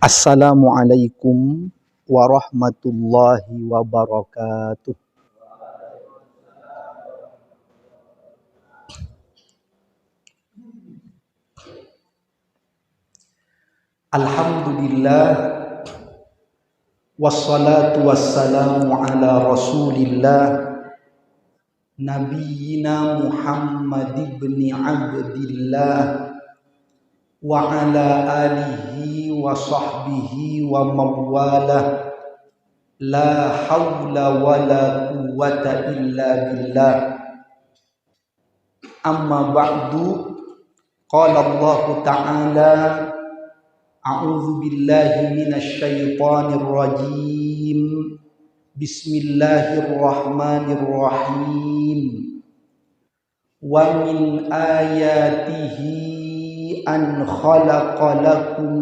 Assalamualaikum warahmatullahi wabarakatuh. Alhamdulillah wassalatu wassalamu ala Rasulillah Nabiyyina Muhammad ibn Abdillah wa ala alihi wa sahbihi wa mawalah. La hawla wa la quwwata illa billah. Amma ba'du. Qala Allah ta'ala, a'udzu billahi minasy syaithanir rajim. Bismillahirrahmanirrahim. Wa min ayatihi an khalaqa lakum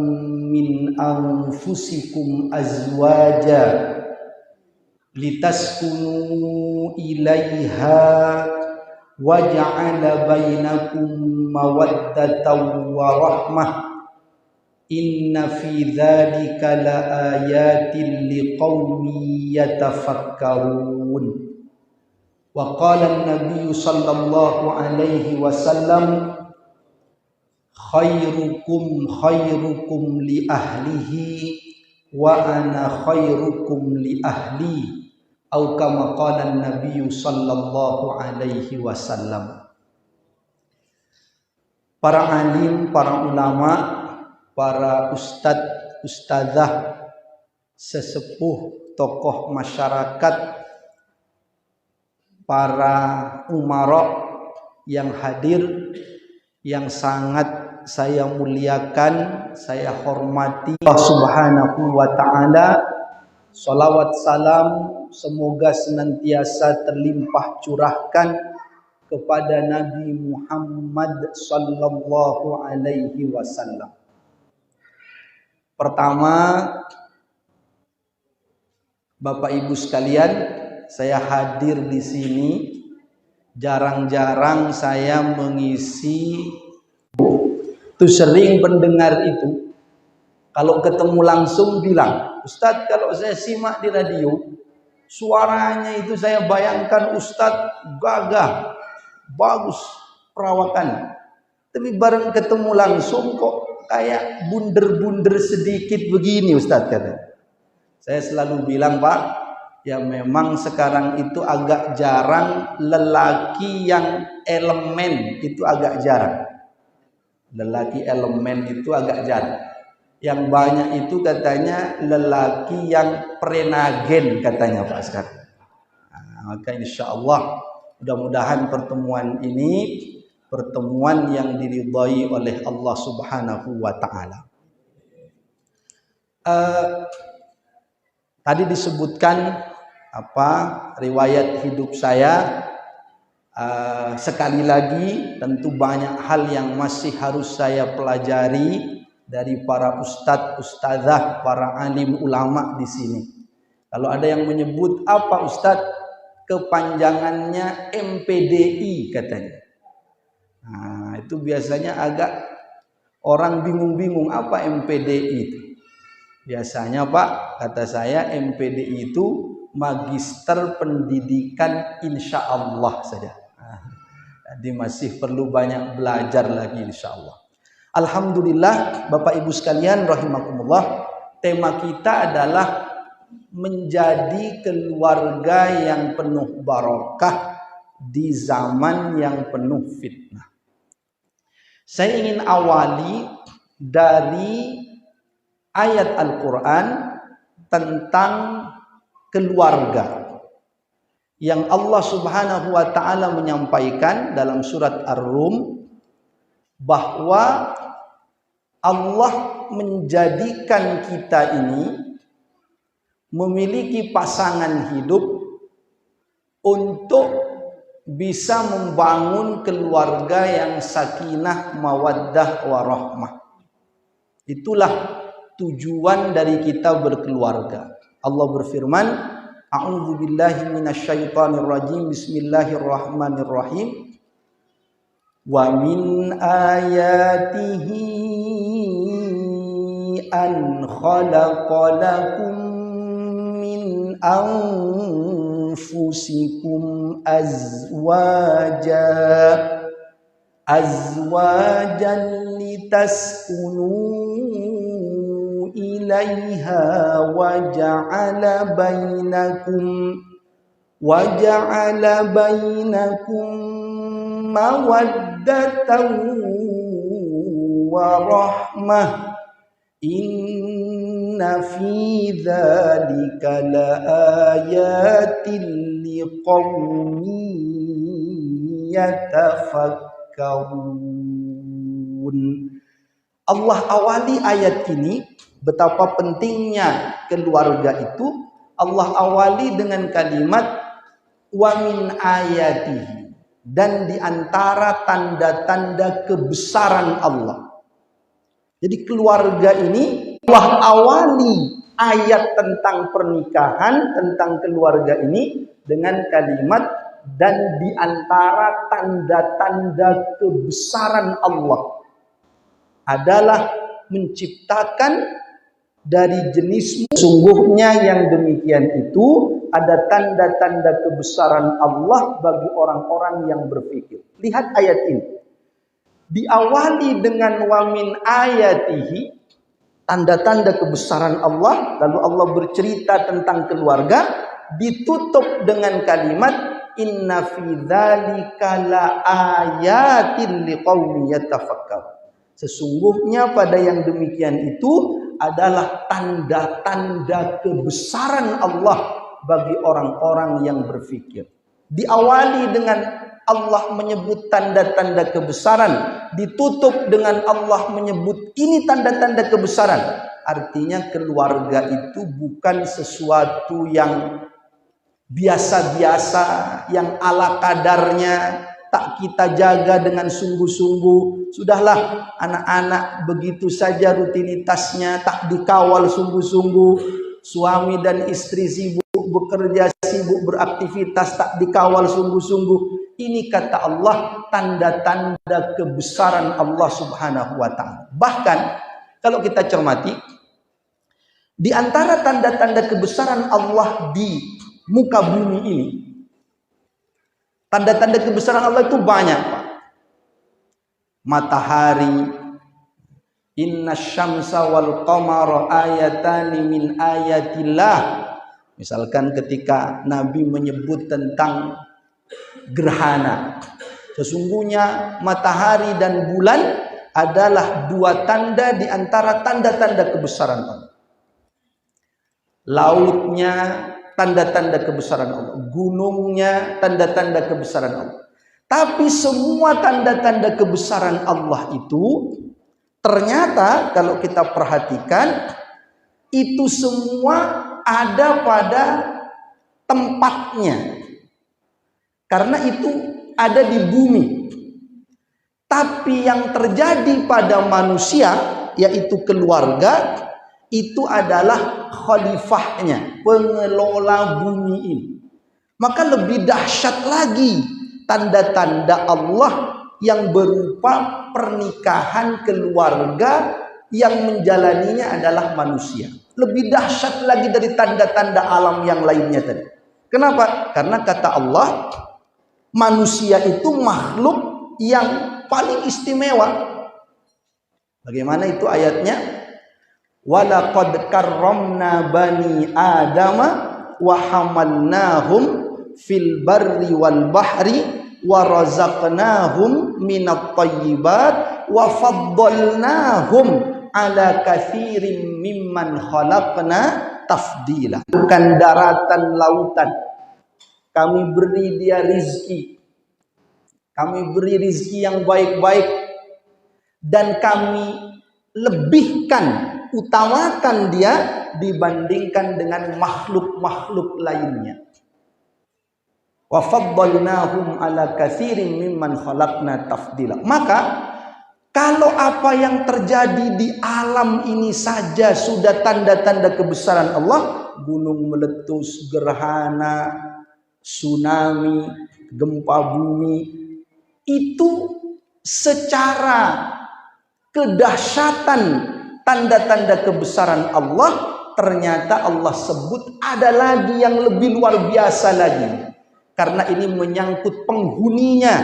min anfusikum azwaja litaskunu ilaiha wa ja'ala bainakum mawaddatan wa rahmah. Inna fi dzalika laayatin liqaumin yatafakkarun. Wa qala an-nabiy sallallahu alaihi wasallam, khairukum khairukum li ahlihi wa ana khairukum li ahli, atau kama qala an-nabiy sallallahu alaihi wasallam. Para alim, para ulama, para ustadz, ustadzah, sesepuh, tokoh masyarakat, para umara yang hadir, yang sangat saya muliakan, saya hormati Allah Subhanahu wa ta'ala. Salawat salam semoga senantiasa terlimpah curahkan kepada Nabi Muhammad sallallahu alaihi wasallam. Pertama, Bapak Ibu sekalian, saya hadir di sini. Jarang-jarang saya mengisi itu, sering pendengar itu kalau ketemu langsung bilang, Ustadz, kalau saya simak di radio suaranya itu saya bayangkan Ustadz gagah, bagus perawakan, tapi bareng ketemu langsung kok kayak bunder-bunder sedikit begini Ustadz, kata. Saya selalu bilang, Pak, ya memang sekarang itu agak jarang lelaki yang elemen, itu agak jarang. Lelaki elemen itu agak jarang. Yang banyak itu katanya lelaki yang prenagen, katanya Pak sekarang. Maka insya Allah mudah-mudahan pertemuan ini pertemuan yang diridhai oleh Allah Subhanahu wa ta'ala. Tadi disebutkan riwayat hidup saya. Sekali lagi tentu banyak hal yang masih harus saya pelajari dari para ustadz, ustadzah, para alim ulama di sini. Kalau ada yang menyebut apa ustadz, kepanjangannya MPDI katanya. Nah, itu biasanya agak orang bingung-bingung apa MPDI itu. Biasanya Pak, kata saya, MPDI itu Magister Pendidikan Insya Allah saja. Jadi masih perlu banyak belajar lagi insya Allah. Alhamdulillah Bapak Ibu sekalian rahimakumullah, tema kita adalah menjadi keluarga yang penuh barakah di zaman yang penuh fitnah. Saya ingin awali dari ayat Al-Quran tentang keluarga. yang Allah Subhanahu wa taala menyampaikan dalam surat Ar-Rum bahwa Allah menjadikan kita ini memiliki pasangan hidup untuk bisa membangun keluarga yang sakinah, mawaddah, warahmah. Itulah tujuan dari kita berkeluarga. Allah berfirman, A'udzu billahi minasyaitonir rajim. Bismillahirrahmanirrahim. Wa min ayatihi an khalaqa lakum min anfusikum azwajan litaskunu ilaiha wa ja'ala bainakum mawaddatan wa rahmah inna fi dzalika laayatin liqaumin yatafakkarun. Allah awali ayat ini, betapa pentingnya keluarga itu, Allah awali dengan kalimat wa min ayatihi, dan diantara tanda-tanda kebesaran Allah. Jadi keluarga ini Allah awali ayat tentang pernikahan, tentang keluarga ini dengan kalimat dan diantara tanda-tanda kebesaran Allah adalah menciptakan dari jenis. Sungguhnya yang demikian itu ada tanda-tanda kebesaran Allah bagi orang-orang yang berpikir. Lihat ayat ini. Diawali dengan wa min ayatihi, tanda-tanda kebesaran Allah, lalu Allah bercerita tentang keluarga, ditutup dengan kalimat inna fi dzalika laayatin liqaumin yatafakkarun. Sesungguhnya pada yang demikian itu adalah tanda-tanda kebesaran Allah bagi orang-orang yang berfikir. Diawali dengan Allah menyebut tanda-tanda kebesaran, ditutup dengan Allah menyebut ini tanda-tanda kebesaran. Artinya keluarga itu bukan sesuatu yang biasa-biasa, yang ala kadarnya, tak kita jaga dengan sungguh-sungguh. Sudahlah, anak-anak begitu saja rutinitasnya, tak dikawal sungguh-sungguh. Suami dan istri sibuk bekerja, sibuk beraktivitas, tak dikawal sungguh-sungguh. Ini kata Allah tanda-tanda kebesaran Allah Subhanahu wa ta'ala. Bahkan kalau kita cermati, di antara tanda-tanda kebesaran Allah di muka bumi ini, tanda-tanda kebesaran Allah itu banyak, Pak. Matahari, inna syamsa wal qamara ayatani min ayatillah. Misalkan ketika Nabi menyebut tentang gerhana, sesungguhnya matahari dan bulan adalah dua tanda di antara tanda-tanda kebesaran Allah. Lautnya tanda-tanda kebesaran Allah, gunungnya tanda-tanda kebesaran Allah. Tapi semua tanda-tanda kebesaran Allah itu ternyata kalau kita perhatikan itu semua ada pada tempatnya. Karena itu ada di bumi. Tapi yang terjadi pada manusia, yaitu keluarga, itu adalah khalifahnya, pengelola bumi ini. Maka lebih dahsyat lagi tanda-tanda Allah yang berupa pernikahan keluarga yang menjalaninya adalah manusia. Lebih dahsyat lagi dari tanda-tanda alam yang lainnya tadi. Kenapa? Karena kata Allah, manusia itu makhluk yang paling istimewa. Bagaimana itu ayatnya? Walaqad karramna bani adama wa hamalnahum fil barri wal bahri wa razaqnahum minat thayyibat wa faddalnahum ala katsirin mimman khalaqna tafdila. Bukan daratan lautan. kami beri dia rizki, kami beri rizki yang baik-baik, dan kami lebihkan, utamakan dia dibandingkan dengan makhluk-makhluk lainnya. Wa faddalnahum ala katsirin mimman khalaqna tafdila. Maka kalau apa yang terjadi di alam ini saja sudah tanda-tanda kebesaran Allah, gunung meletus, gerhana, tsunami, gempa bumi, itu secara kedahsyatan tanda-tanda kebesaran Allah, ternyata Allah sebut ada lagi yang lebih luar biasa lagi. Karena ini menyangkut penghuninya,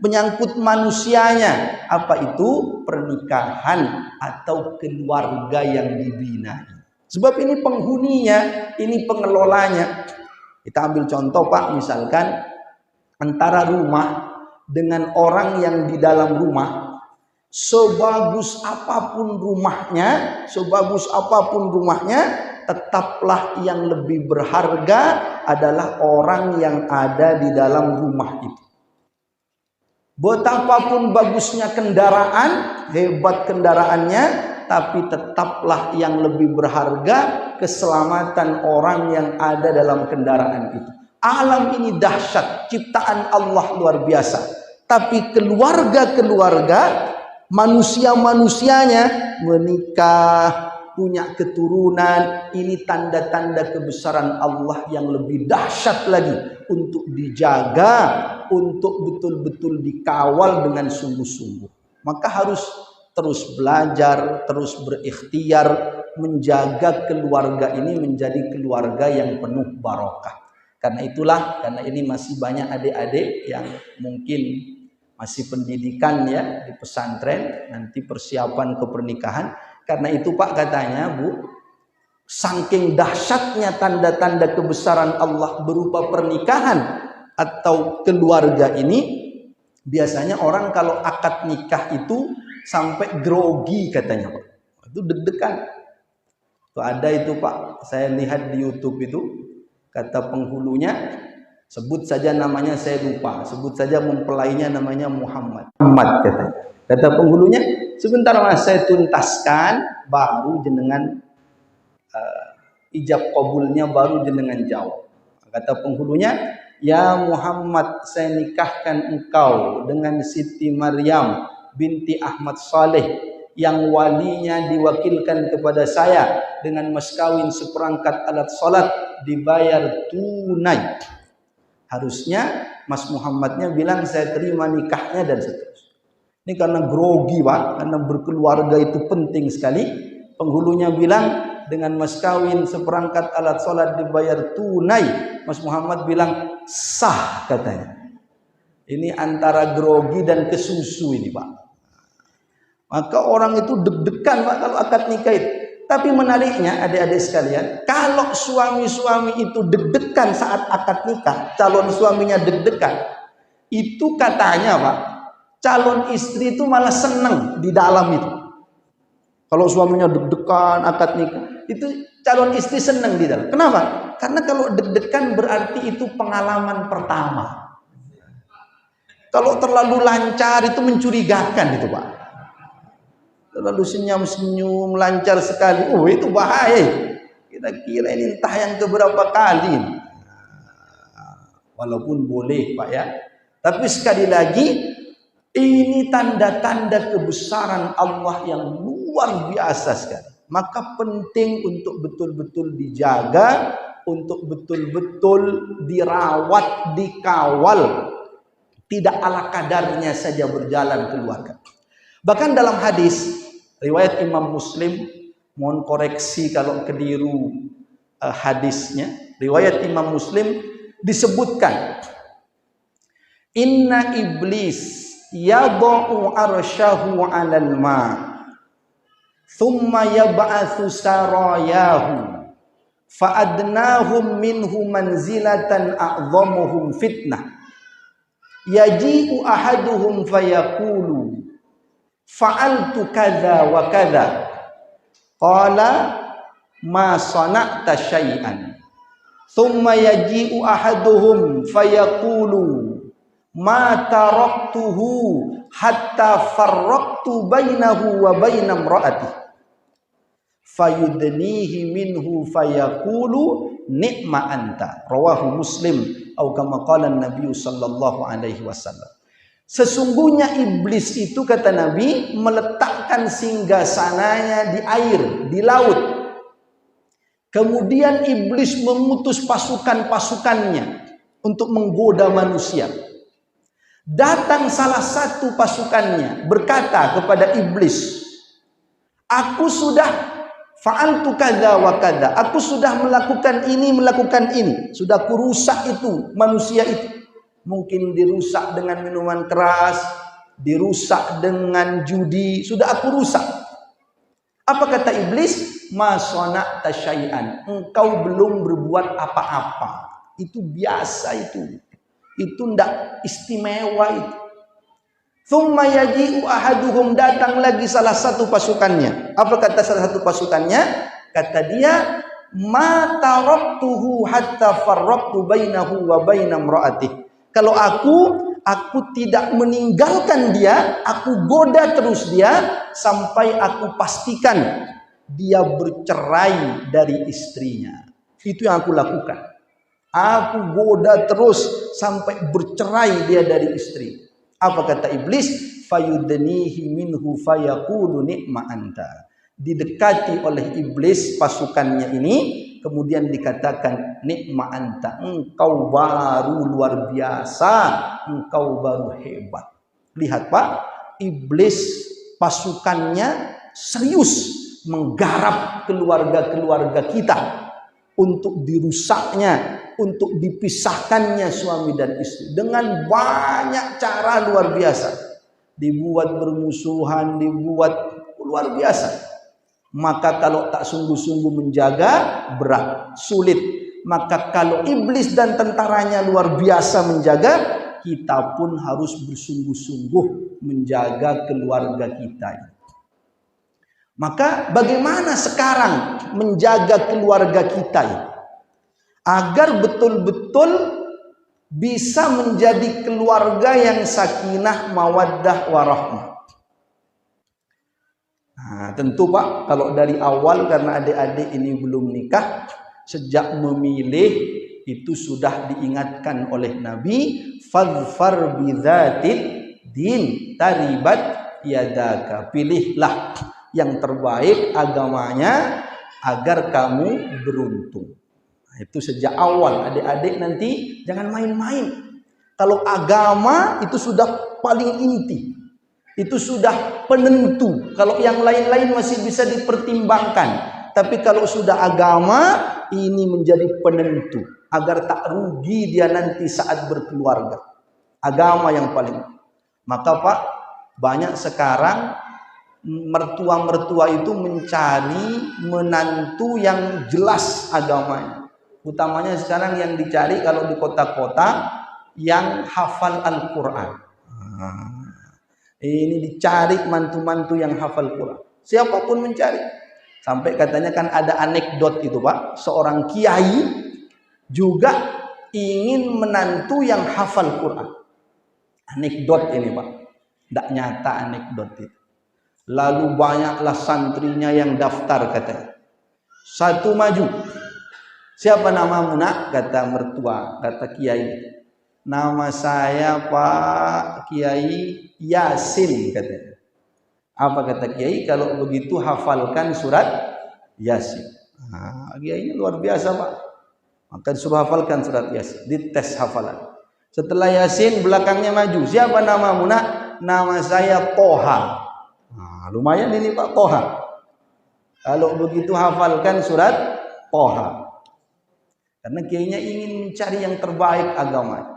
menyangkut manusianya. Apa itu? Pernikahan atau keluarga yang dibina. Sebab ini penghuninya, ini pengelolanya. Kita ambil contoh Pak, misalkan antara rumah dengan orang yang di dalam rumah, sebagus apapun rumahnya, tetaplah yang lebih berharga adalah orang yang ada di dalam rumah itu. Betapapun bagusnya kendaraan, hebat kendaraannya, tapi tetaplah yang lebih berharga keselamatan orang yang ada dalam kendaraan itu. Alam ini dahsyat, ciptaan Allah luar biasa. Tapi keluarga-keluarga, manusia-manusianya menikah, punya keturunan, ini tanda-tanda kebesaran Allah yang lebih dahsyat lagi untuk dijaga, untuk betul-betul dikawal dengan sungguh-sungguh. Maka harus terus belajar, terus berikhtiar menjaga keluarga ini menjadi keluarga yang penuh barokah. Karena ini masih banyak adik-adik yang mungkin masih pendidikan ya di pesantren, nanti persiapan ke pernikahan. Karena itu Pak katanya Bu, saking dahsyatnya tanda-tanda kebesaran Allah berupa pernikahan atau keluarga ini, biasanya orang kalau akad nikah itu sampai grogi katanya Pak. Itu deg-degan. Tuh ada itu Pak, saya lihat di YouTube itu, kata penghulunya, sebut saja namanya saya lupa, sebut saja mempelainya namanya Muhammad katanya. Kata penghulunya, sebentar Mas saya tuntaskan, baru jenengan ijab qabulnya baru jenengan jawab. Kata penghulunya, ya Muhammad, saya nikahkan engkau dengan Siti Maryam binti Ahmad Saleh yang walinya diwakilkan kepada saya dengan mas kawin seperangkat alat salat dibayar tunai. Harusnya Mas Muhammadnya bilang saya terima nikahnya dan seterusnya. Ini karena grogi Pak, karena berkeluarga itu penting sekali. Penghulunya bilang dengan mas kawin seperangkat alat sholat dibayar tunai. Mas Muhammad bilang sah katanya. Ini antara grogi dan kesusu ini Pak. Maka orang itu deg-degan Pak kalau akad nikah itu. Tapi menariknya adik-adik sekalian, kalau suami-suami itu deg-degan saat akad nikah, calon suaminya deg-degan, itu katanya Pak, calon istri itu malah senang di dalam itu. Kalau suaminya deg-degan akad nikah, itu calon istri senang di dalam. Kenapa? Karena kalau deg-degan berarti itu pengalaman pertama. Kalau terlalu lancar itu mencurigakan itu Pak. Terlalu senyum-senyum lancar sekali, oh itu bahaya. Kita kira ini entah yang keberapa kali. Walaupun boleh Pak ya. Tapi sekali lagi, ini tanda-tanda kebesaran Allah yang luar biasa sekali. Maka penting untuk betul-betul dijaga, untuk betul-betul dirawat, dikawal. Tidak ala kadarnya saja berjalan keluarga. Bahkan dalam hadis, riwayat Imam Muslim, mohon koreksi kalau keliru hadisnya. Riwayat Imam Muslim disebutkan, Inna iblis yadau arsyahu 'alal ma thumma yab'atsu sarayahu fa adnahum minhu manzilatan a'dhamuhum fitnah yaji'u ahaduhum fayaqulu fa'altu kadza wa kadza qala ma sana'ta syai'an Thumma yaji'u ahaduhum fayaqulu ma taraktuhu hatta farraqtu bainahu wa baina imra'ati fayudnihi minhu fayaqulu ni'ma anta. Rawahu Muslim atau kama qala Nabi sallallahu alaihi wasallam. Sesungguhnya iblis itu, kata Nabi, meletakkan singgasananya di air, di laut. Kemudian iblis mengutus pasukan-pasukannya untuk menggoda manusia. Datang salah satu pasukannya berkata kepada iblis, aku sudah fa'altu kadza wa kadza, aku sudah melakukan ini, sudah kurusak itu manusia itu. Mungkin dirusak dengan minuman keras, dirusak dengan judi, sudah aku rusak. Apa kata iblis? Ma sana'ta syai'an, engkau belum berbuat apa-apa. Itu biasa itu. Itu ndak istimewa itu. Thumma yaji'u ahaduhum, datang lagi salah satu pasukannya. Apa kata salah satu pasukannya? Kata dia, ma taraktuhu hatta farraqtu bainahu wa baina imra'atihi. Kalau aku tidak meninggalkan dia, aku goda terus dia sampai aku pastikan dia bercerai dari istrinya. Itu yang aku lakukan. Aku goda terus sampai bercerai dia dari istri. Apa kata iblis? Fayudnihi minhu fayaqulu ni'ma anta. Didekati oleh iblis pasukannya ini, kemudian dikatakan ni'ma anta, engkau baru luar biasa, engkau baru hebat. Lihat Pak, iblis pasukannya serius menggarap keluarga-keluarga kita untuk dirusaknya, untuk dipisahkannya suami dan istri dengan banyak cara luar biasa. Dibuat bermusuhan, dibuat luar biasa. Maka kalau tak sungguh-sungguh menjaga, berat, sulit. Maka kalau iblis dan tentaranya luar biasa menjaga, kita pun harus bersungguh-sungguh menjaga keluarga kita. Maka bagaimana sekarang menjaga keluarga kita agar betul-betul bisa menjadi keluarga yang sakinah, mawaddah, warahmah? Nah, tentu Pak, kalau dari awal, karena adik-adik ini belum nikah, sejak memilih itu sudah diingatkan oleh Nabi, fadfar bidzatid din taribat yadaka. Pilihlah yang terbaik agamanya agar kamu beruntung. Nah, itu sejak awal, adik-adik nanti jangan main-main. Kalau agama itu sudah paling inti. Itu sudah penentu. Kalau yang lain-lain masih bisa dipertimbangkan. Tapi kalau sudah agama, ini menjadi penentu. Agar tak rugi dia nanti saat berkeluarga. Agama yang paling. Maka Pak, banyak sekarang mertua-mertua itu mencari menantu yang jelas agamanya. Utamanya sekarang yang dicari kalau di kota-kota yang hafal Al-Quran. Ini dicari mantu-mantu yang hafal Quran. Siapapun mencari. Sampai katanya kan ada anekdot itu Pak. Seorang kiai juga ingin menantu yang hafal Quran. Anekdot ini Pak. Tidak nyata anekdot itu. Lalu banyaklah santrinya yang daftar katanya. Satu maju. Siapa namamu nak? Kata mertua, kata kiai. Nama saya Pak Kiai Yasin katanya. Apa kata Kiai? Kalau begitu hafalkan surat Yasin. Nah, Kiainya luar biasa Pak. Maka disuruh hafalkan surat Yasin. Dites hafalan. Setelah Yasin belakangnya maju. Siapa namamu nak? Nama saya Toha. Nah, lumayan ini Pak Toha. Kalau begitu hafalkan surat Toha. Karena Kiainya ingin mencari yang terbaik agamanya.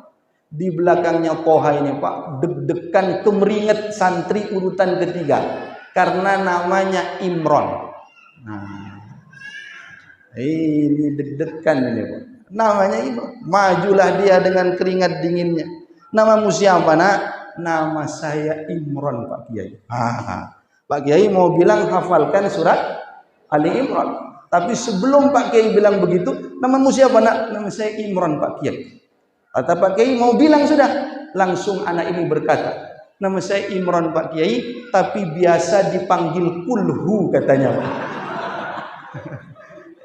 Di belakangnya Toha ini Pak, deg-degan kemeringet santri urutan ketiga karena namanya Imron. Nah, ini deg-degan ini Pak. Namanya Imron. Majulah dia dengan keringat dinginnya. Namamu siapa nak? Nama saya Imron Pak Kiai. Pak Kiai mau bilang hafalkan surat Ali Imron. Tapi sebelum Pak Kiai bilang begitu, namamu siapa nak? Nama saya Imron Pak Kiai. Kata Pak Kiai mau bilang sudah, langsung anak ini berkata, nama saya Imron Pak Kiai, tapi biasa dipanggil Kulhu katanya Pak.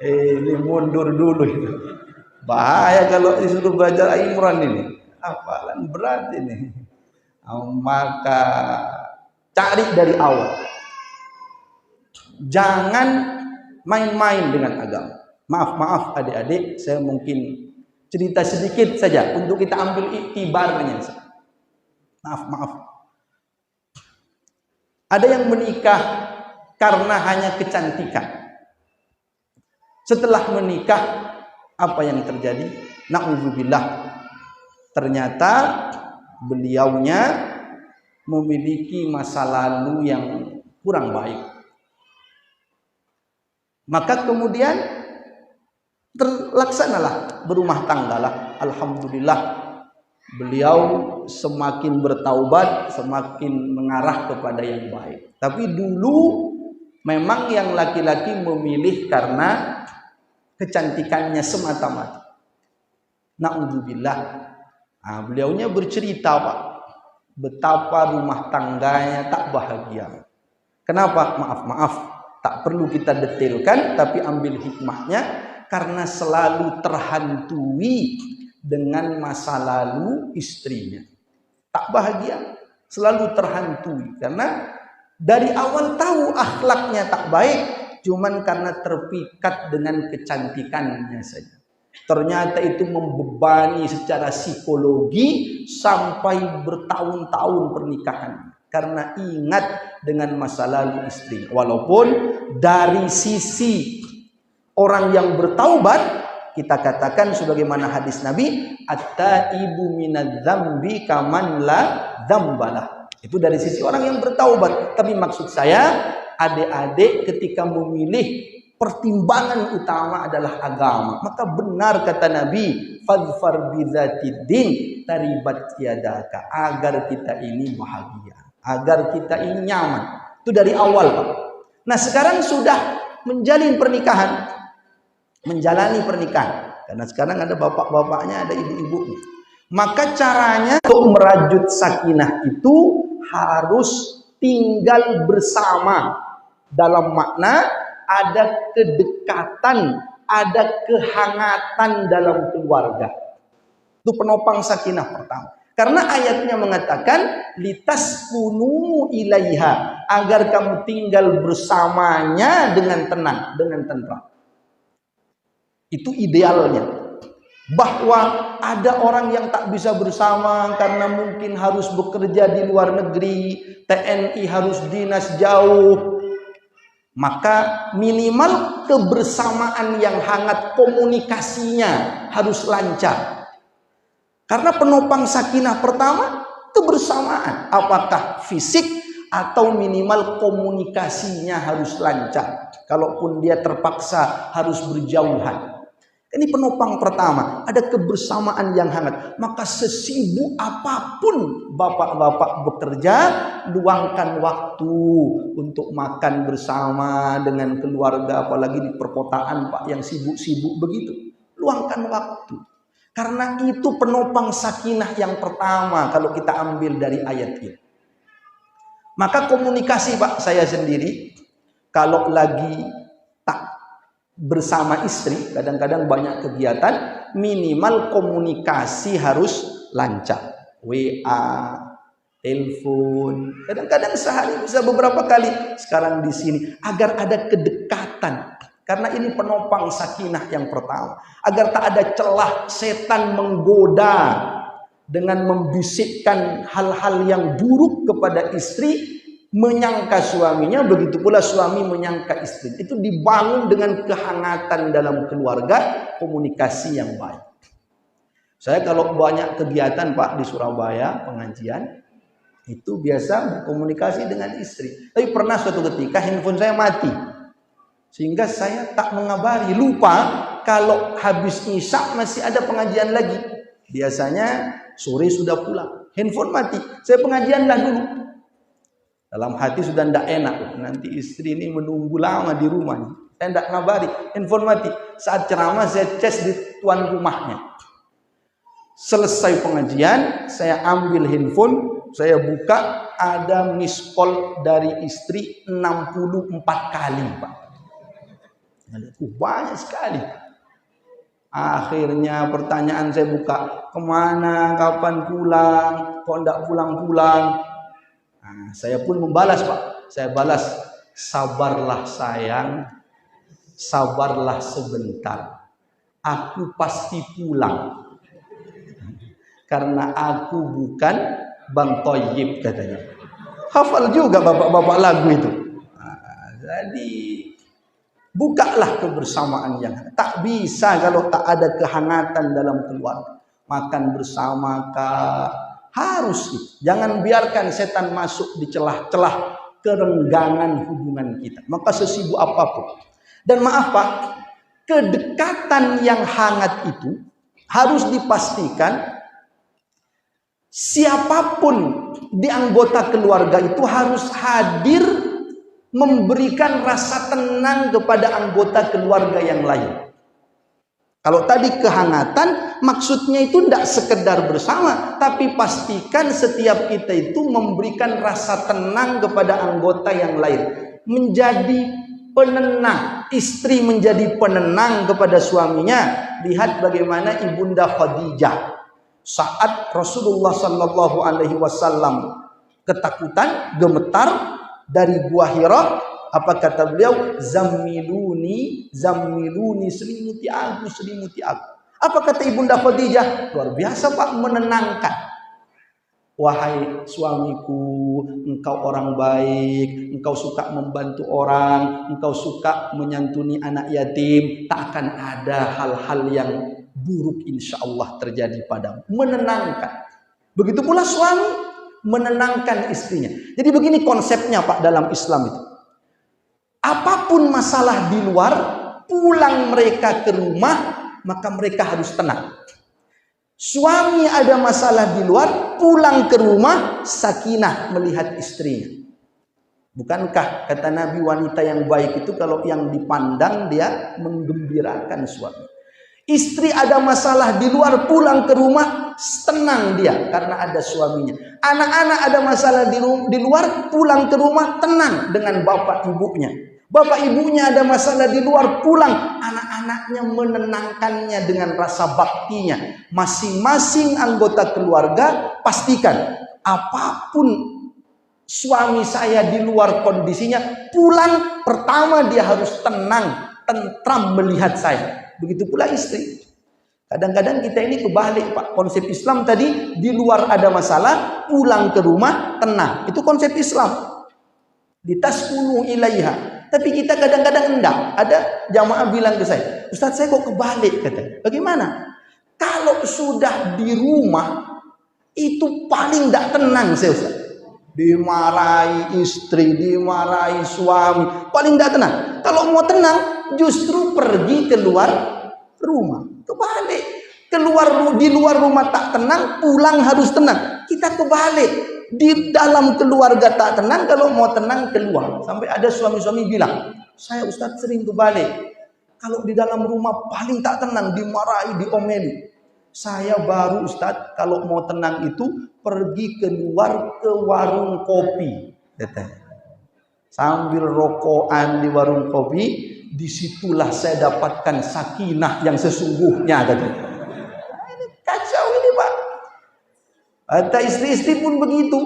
Ini mundur dulu itu. Bahaya kalau disuruh belajar Imron ini. Hafalan berat ini. Maka cari dari awal. Jangan main-main dengan agama. Maaf adik-adik, saya mungkin cerita sedikit saja untuk kita ambil iktibarnya. Maaf. Ada yang menikah karena hanya kecantikan. Setelah menikah, apa yang terjadi? Na'udzubillah. Ternyata beliaunya memiliki masa lalu yang kurang baik. Maka kemudian terlaksanalah berumah tanggalah. Alhamdulillah beliau semakin bertaubat, semakin mengarah kepada yang baik. Tapi dulu memang yang laki-laki memilih karena kecantikannya semata-mata. Na'udzubillah. Beliaunya bercerita Pak, betapa rumah tangganya tak bahagia. Kenapa? Maaf, tak perlu kita detailkan, tapi ambil hikmahnya, karena selalu terhantui dengan masa lalu istrinya. Tak bahagia, selalu terhantui, karena dari awal tahu akhlaknya tak baik, cuman karena terpikat dengan kecantikannya saja. Ternyata itu membebani secara psikologi sampai bertahun-tahun pernikahan. Karena ingat dengan masa lalu istri. Walaupun dari sisi orang yang bertaubat, kita katakan sebagaimana hadis Nabi, at-taibu minadz-dzambi kaman la dzambalah. Itu dari sisi orang yang bertaubat. Tapi maksud saya, adik-adik ketika memilih, pertimbangan utama adalah agama. Maka benar kata Nabi, fadfar bidzatiddin taribat yadaka, agar kita ini bahagia, agar kita ini nyaman. Itu dari awal Pak. Nah sekarang sudah menjalani pernikahan, karena sekarang ada bapak-bapaknya, ada ibu-ibunya. Maka caranya untuk merajut sakinah itu harus tinggal bersama. Dalam makna ada kedekatan, ada kehangatan dalam keluarga. Itu penopang sakinah pertama. Karena ayatnya mengatakan litaskunu ilaiha, agar kamu tinggal bersamanya dengan tenang, dengan tentram. Itu idealnya. Bahwa ada orang yang tak bisa bersama karena mungkin harus bekerja di luar negeri, TNI harus dinas jauh. Maka minimal kebersamaan yang hangat, komunikasinya harus lancar. Karena penopang sakinah pertama, kebersamaan. Apakah fisik atau minimal komunikasinya harus lancar. Kalaupun dia terpaksa harus berjauhan. Ini penopang pertama, ada kebersamaan yang hangat. Maka sesibuk apapun bapak-bapak bekerja, luangkan waktu untuk makan bersama dengan keluarga, apalagi di perkotaan Pak yang sibuk-sibuk begitu. Luangkan waktu. Karena itu penopang sakinah yang pertama kalau kita ambil dari ayat ini. Maka komunikasi Pak, saya sendiri kalau lagi tak bersama istri, kadang-kadang banyak kegiatan, minimal komunikasi harus lancar. WA, telepon, kadang-kadang sehari bisa beberapa kali. Sekarang di sini agar ada kedekatan, karena ini penopang sakinah yang pertama. Agar tak ada celah setan menggoda dengan membisikkan hal-hal yang buruk kepada istri, menyangka suaminya, begitu pula suami menyangka istri. Itu dibangun dengan kehangatan dalam keluarga, komunikasi yang baik. Saya kalau banyak kegiatan Pak di Surabaya, pengajian, itu biasa berkomunikasi dengan istri. Tapi pernah suatu ketika handphone saya mati, sehingga saya tak mengabari, lupa kalau habis isya masih ada pengajian lagi. Biasanya sore sudah pulang, handphone mati, saya pengajianlah dulu. Dalam hati sudah tidak enak, nanti istri ini menunggu lama di rumah. Saya tidak ngabari, handphone mati. Saat ceramah saya cas di tuan rumahnya. Selesai pengajian, saya ambil handphone, saya buka, ada miss call dari istri 64 kali, Pak. Banyak sekali. Akhirnya pertanyaan saya buka, kemana, kapan pulang, kok tidak pulang-pulang. Nah, saya pun membalas, Pak. Saya balas, sabarlah sayang, sabarlah sebentar. Aku pasti pulang. Karena aku bukan Bang Toyib, katanya. Hafal juga bapak-bapak lagu itu. Nah, jadi bukalah kebersamaan yang tak bisa kalau tak ada kehangatan dalam keluarga. Makan bersama harus itu. Jangan biarkan setan masuk di celah-celah kerenggangan hubungan kita. Maka sesibuk apapun. Dan maaf Pak, kedekatan yang hangat itu harus dipastikan siapapun di anggota keluarga itu harus hadir memberikan rasa tenang kepada anggota keluarga yang lain. Kalau tadi kehangatan maksudnya itu tidak sekedar bersama, tapi pastikan setiap kita itu memberikan rasa tenang kepada anggota yang lain. Menjadi penenang, istri menjadi penenang kepada suaminya. Lihat bagaimana Ibunda Khadijah saat Rasulullah Sallallahu Alaihi Wasallam ketakutan, gemetar dari Gua Hira, apa kata beliau? Zammiluni, zammiluni, selimuti aku, selimuti aku. Apa kata Ibunda Khadijah? Luar biasa Pak, menenangkan. Wahai suamiku, engkau orang baik, engkau suka membantu orang, engkau suka menyantuni anak yatim, tak akan ada hal-hal yang buruk insya Allah terjadi padamu. Menenangkan. Begitu pula suami menenangkan istrinya. Jadi begini konsepnya Pak dalam Islam itu. Apapun masalah di luar, pulang mereka ke rumah, maka mereka harus tenang. Suami ada masalah di luar, pulang ke rumah, sakinah melihat istrinya. Bukankah kata Nabi, wanita yang baik itu kalau yang dipandang dia menggembirakan suami. Istri ada masalah di luar, pulang ke rumah, tenang dia karena ada suaminya. Anak-anak ada masalah di luar, pulang ke rumah, tenang dengan bapak ibunya. Bapak ibunya ada masalah di luar, pulang, anak-anaknya menenangkannya dengan rasa baktinya. Masing-masing anggota keluarga pastikan apapun suami saya di luar kondisinya, pulang pertama dia harus tenang, tentram melihat saya. Begitu pula istri. Kadang-kadang kita ini kebalik Pak. Konsep Islam tadi di luar ada masalah, pulang ke rumah tenang. Itu konsep Islam. Ditaskunu ilaiha. Tapi kita kadang-kadang enggak. Ada jamaah bilang ke saya, Ustaz saya kok kebalik katanya. Bagaimana? Kalau sudah di rumah itu paling enggak tenang saya Ustaz. Dimarahi istri, dimarahi suami, paling enggak tenang. Kalau mau tenang justru pergi keluar rumah. Kebalik. Di luar rumah tak tenang, pulang harus tenang. Kita kebalik. Di dalam keluarga tak tenang, kalau mau tenang keluar. Sampai ada suami-suami bilang, saya Ustaz sering kebalik. Kalau di dalam rumah paling tak tenang, dimarahi, diomeli. Saya baru Ustaz kalau mau tenang itu pergi keluar ke warung kopi. Sambil rokokan di warung kopi, disitulah saya dapatkan sakinah yang sesungguhnya. Ini kacau ini Pak. Kata istri-istri pun begitu.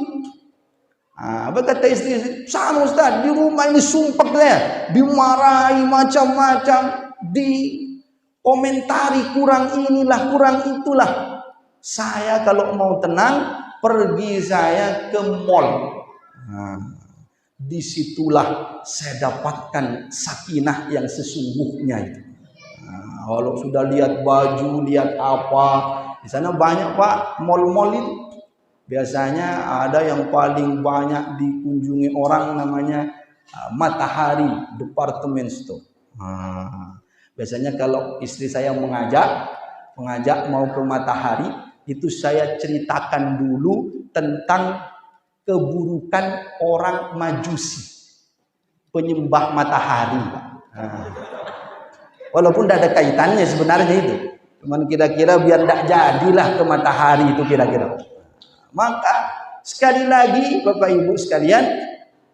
Apa kata istri-istri? Sama Ustaz, di rumah ini sumpah ya, dimarahi macam-macam, dikomentari kurang inilah, kurang itulah. Saya kalau mau tenang, pergi saya ke mall. Disitulah saya dapatkan sakinah yang sesungguhnya itu. Kalau sudah lihat baju, lihat apa, di sana banyak Pak mall-mall itu. Biasanya ada yang paling banyak dikunjungi orang namanya Matahari Department Store. Biasanya kalau istri saya mengajak mau ke Matahari, itu saya ceritakan dulu tentang keburukan orang Majusi, penyembah matahari. Nah, walaupun tidak ada kaitannya sebenarnya itu. Cuman kira-kira biar tidak jadilah ke matahari itu kira-kira. Maka sekali lagi Bapak Ibu sekalian,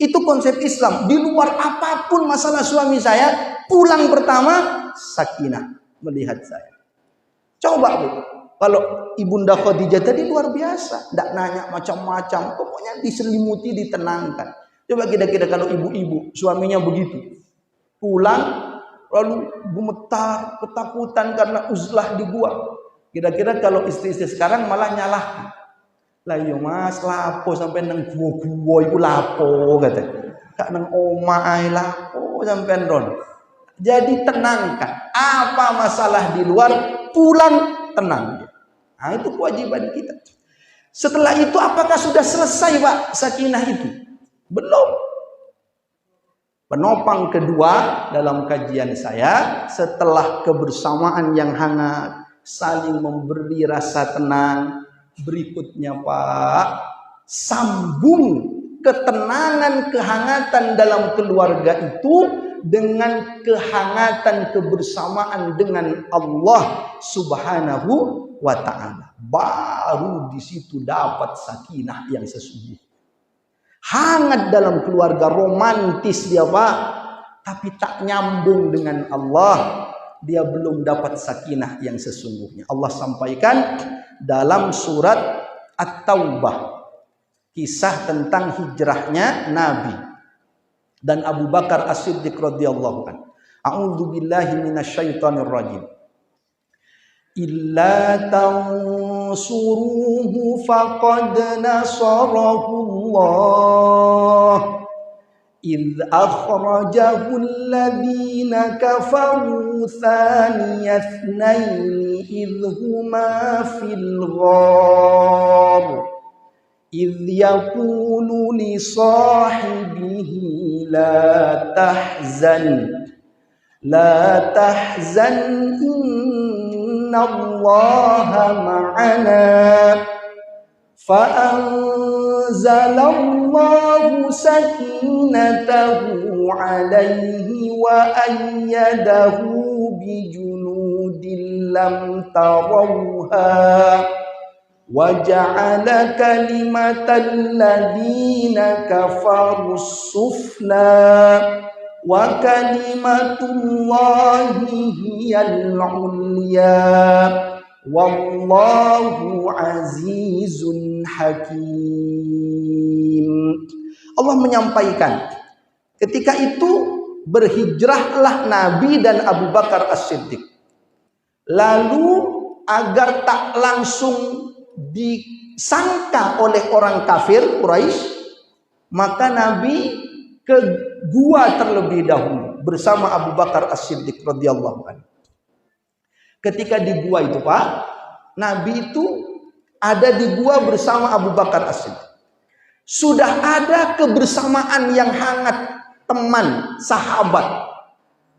itu konsep Islam. Di luar apapun masalah suami saya, pulang pertama sakinah melihat saya. Coba Bu, kalau Ibunda Khadijah tadi luar biasa, tidak nanya macam-macam, pokoknya diselimuti, ditenangkan. Coba kira-kira kalau ibu-ibu suaminya begitu, pulang lalu gemetar, ketakutan karena uzlah di gua. Kira-kira kalau istri-istri sekarang malah nyalahkan. Lah iya Mas, lapo sampai nang gua-gua iku lapo kata. Kak nang omah ae lapo sampean ron. Jadi tenangkan. Apa masalah di luar, pulang tenang. Nah, itu kewajiban kita. Setelah itu apakah sudah selesai Pak sakinah itu? Belum. Penopang kedua dalam kajian saya, setelah kebersamaan yang hangat, saling memberi rasa tenang, berikutnya Pak, sambung ketenangan, kehangatan dalam keluarga itu dengan kehangatan kebersamaan dengan Allah Subhanahu wa ta'ala. Baru di situ dapat sakinah yang sesungguhnya. Hangat dalam keluarga, romantis dia Pak, tapi tak nyambung dengan Allah, dia belum dapat sakinah yang sesungguhnya. Allah sampaikan dalam surat At-Taubah, kisah tentang hijrahnya Nabi dan Abu Bakar As-Siddiq radhiyallahu anhu. A'udzu billahi minasyaitonir rajim. Illa tansuruhu faqad nasarahu Allah idh akhrajahu alladhina kafaru thaniya ithnaini idh huma fil ghar idh yaqulu li sahibihi la tahzan innallaha ma'ana fa'anzalallahu sakinatahu alaihi wa ayyadahu bijunudin lam tarawha wa ja'ala kalimatal ladina kafaru sufla wa kalimatullahi hiyal ulya wallahu azizun hakim. Allah menyampaikan ketika itu berhijrahlah Nabi dan Abu Bakar As-Siddiq, lalu agar tak langsung disangka oleh orang kafir Quraisy, maka Nabi ke gua terlebih dahulu bersama Abu Bakar As-Siddiq radhiyallahu anhu. Ketika di gua itu Pak, Nabi itu ada di gua bersama Abu Bakar As-Siddiq. Sudah ada kebersamaan yang hangat, teman, sahabat.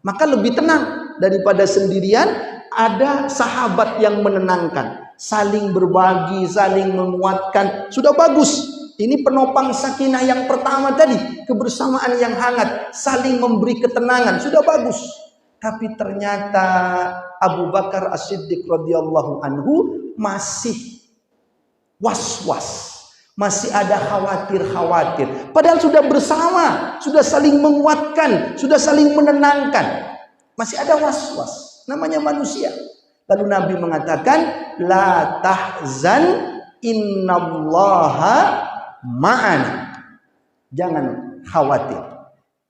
Maka lebih tenang daripada sendirian, ada sahabat yang menenangkan, saling berbagi, saling menguatkan. Sudah bagus. Ini penopang sakinah yang pertama tadi, kebersamaan yang hangat, saling memberi ketenangan, sudah bagus. Tapi ternyata Abu Bakar As-Siddiq radhiyallahu anhu masih was-was, masih ada khawatir-khawatir. Padahal sudah bersama, sudah saling menguatkan, sudah saling menenangkan, masih ada was-was. Namanya manusia. Lalu Nabi mengatakan, la tahzan innallaha ma'ana. Jangan khawatir.